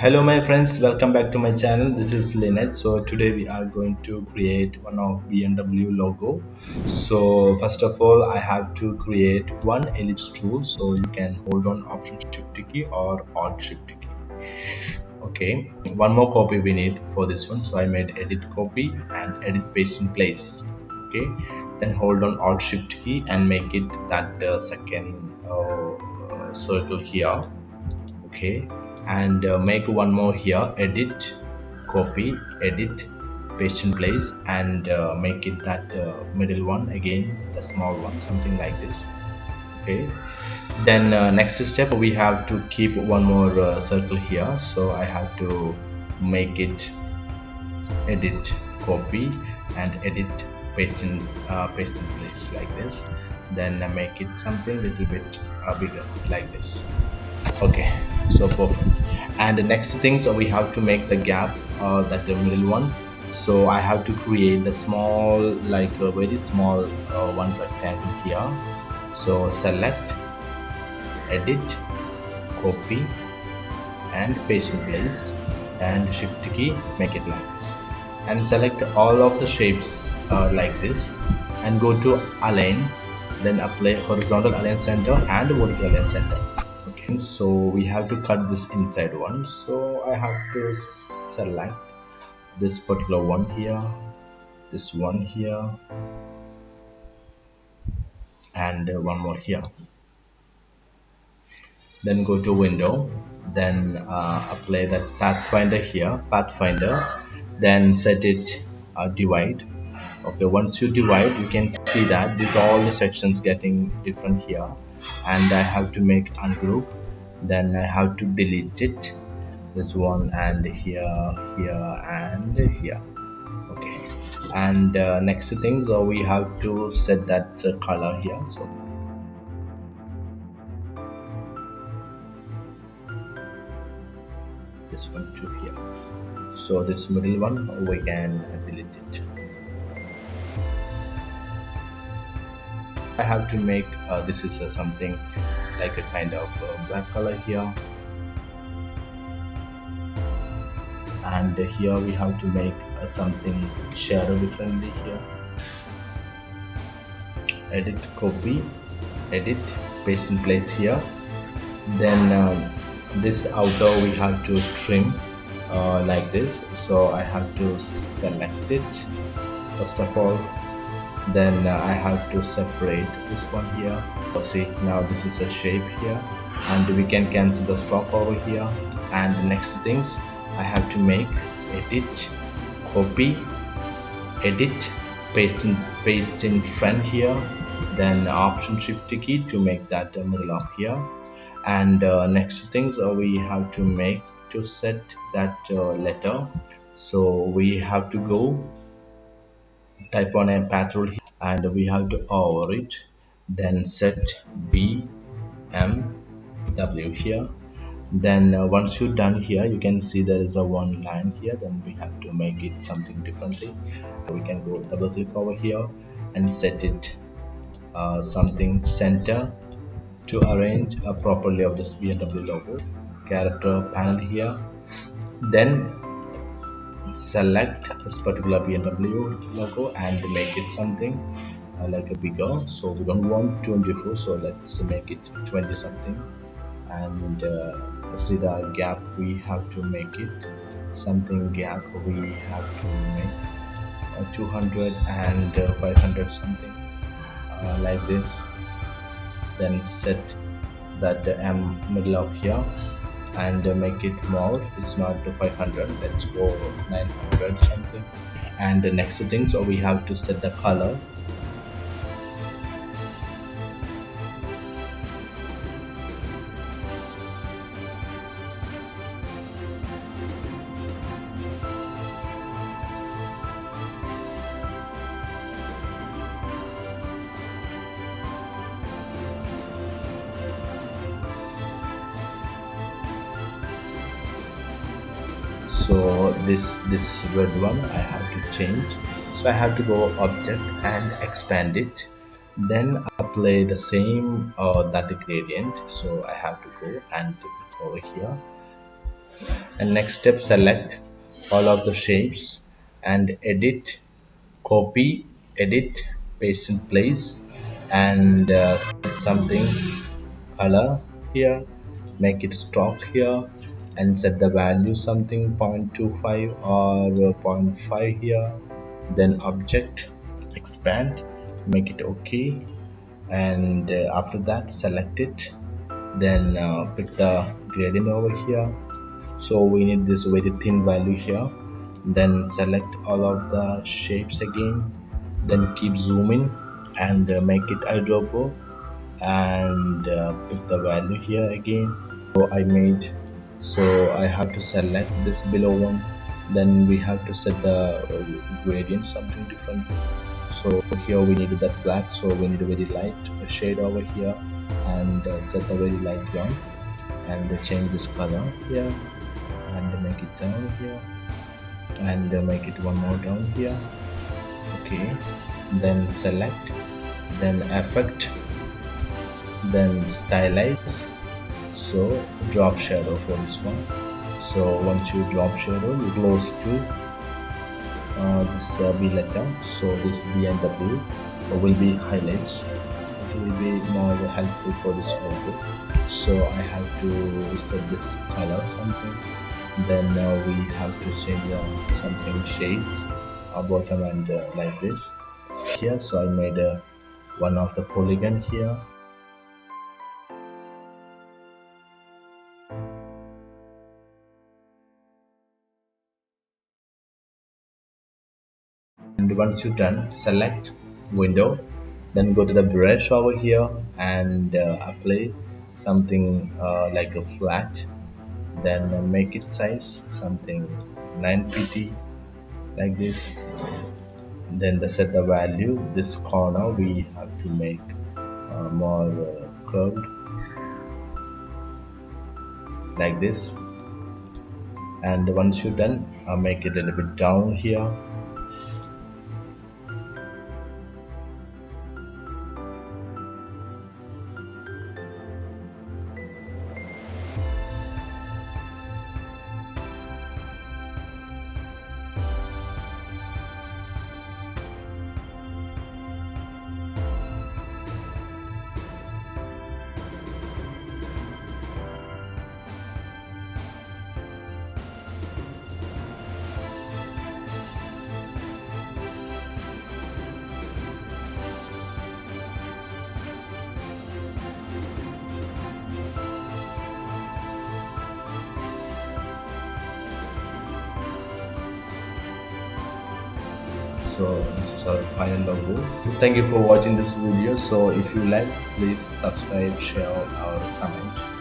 Hello my friends, welcome back to my channel. This is Lynette. So today we are going to create one of BMW logo. So first of all, I have to create one ellipse tool. So you can hold on Option Shift key or Alt Shift key. Okay, one more copy we need for this one. So I made edit copy and edit paste in place. Okay, then hold on Alt Shift key and make it that second circle here. Okay, and make one more here, edit copy, edit paste in place, and make it that middle one again, the small one, something like this. Okay, then next step we have to keep one more circle here, so I have to make it edit copy and edit paste in place like this. Then make it something little bit bigger like this. Okay, so perfect. And the next thing, so we have to make the gap, that the middle one. So I have to create the small, like a very small one rectangle here. So select, edit, copy and paste in place, and shift key, make it like this, and select all of the shapes like this, and go to align, then apply horizontal align center and vertical align center. Okay, so we have to cut this inside one, so I have to select this particular one here, this one here, and one more here. Then go to window, then apply that pathfinder here, pathfinder, then set it divide. Okay, once you divide, you can see that these all the sections getting different here, and I have to make ungroup, then I have to delete it, this one, and here, here and here. Okay, and next thing, so we have to set that color here. So this one to here, so this middle one we can delete it. I have to make this is something like a kind of black color here, and here we have to make something shadow differently here. Edit copy, edit paste in place here, then this outer we have to trim like this, so I have to select it first of all, then I have to separate this one here. See, now this is a shape here, and we can cancel the stop over here. And the next things I have to make, edit copy, edit paste in front here, then option shift key to make that middle of here. And next things we have to make to set that letter, so we have to go type on a patrol here, and we have to over it, then set BMW here. Then once you're done here, you can see there is a one line here, then we have to make it something differently. We can go double click over here and set it something center to arrange properly of this BMW logo. Character panel here, then select this particular BMW logo and make it something like a bigger. So we don't want 24, so let's make it 20 something. And see the gap, we have to make it something gap, we have to make 200 and 500 something like this. Then set that middle of here and make it more, it's not 500, let's go 900 something. And the next thing, so we have to set the color. So this red one I have to change, so I have to go object and expand it, then apply the same that gradient. So I have to go and over here And next step, select all of the shapes and edit, copy, edit, paste in place, and set something color here, make it stock here, and set the value something 0.25 or zero point 0.5 here. Then object, expand, make it okay, and after that select it. Then pick the gradient over here, so we need this very thin value here. Then select all of the shapes again, then keep zooming and make it eyedropper, and pick the value here again. So I made, so I have to select this below one, then we have to set the gradient something different. So here we need that black, so we need a very light shade over here, and set a very light one, and change this color here, and make it down here, and make it one more down here. Okay, then select, then effect, then stylize, so drop shadow for this one. So once you drop shadow, you close to this B letter, so this B and W will be highlights. It will be more helpful for this logo. So I have to set this color something, then we have to change something shades bottom and like this here. So I made one of the polygon here, and once you're done, select window, then go to the brush over here and apply something like a flat, then make it size something 9pt like this. Then the set the value, this corner we have to make more curved like this. And once you're done, make it a little bit down here. So this is our final logo. Thank you for watching this video. So if you like, please subscribe, share, or comment.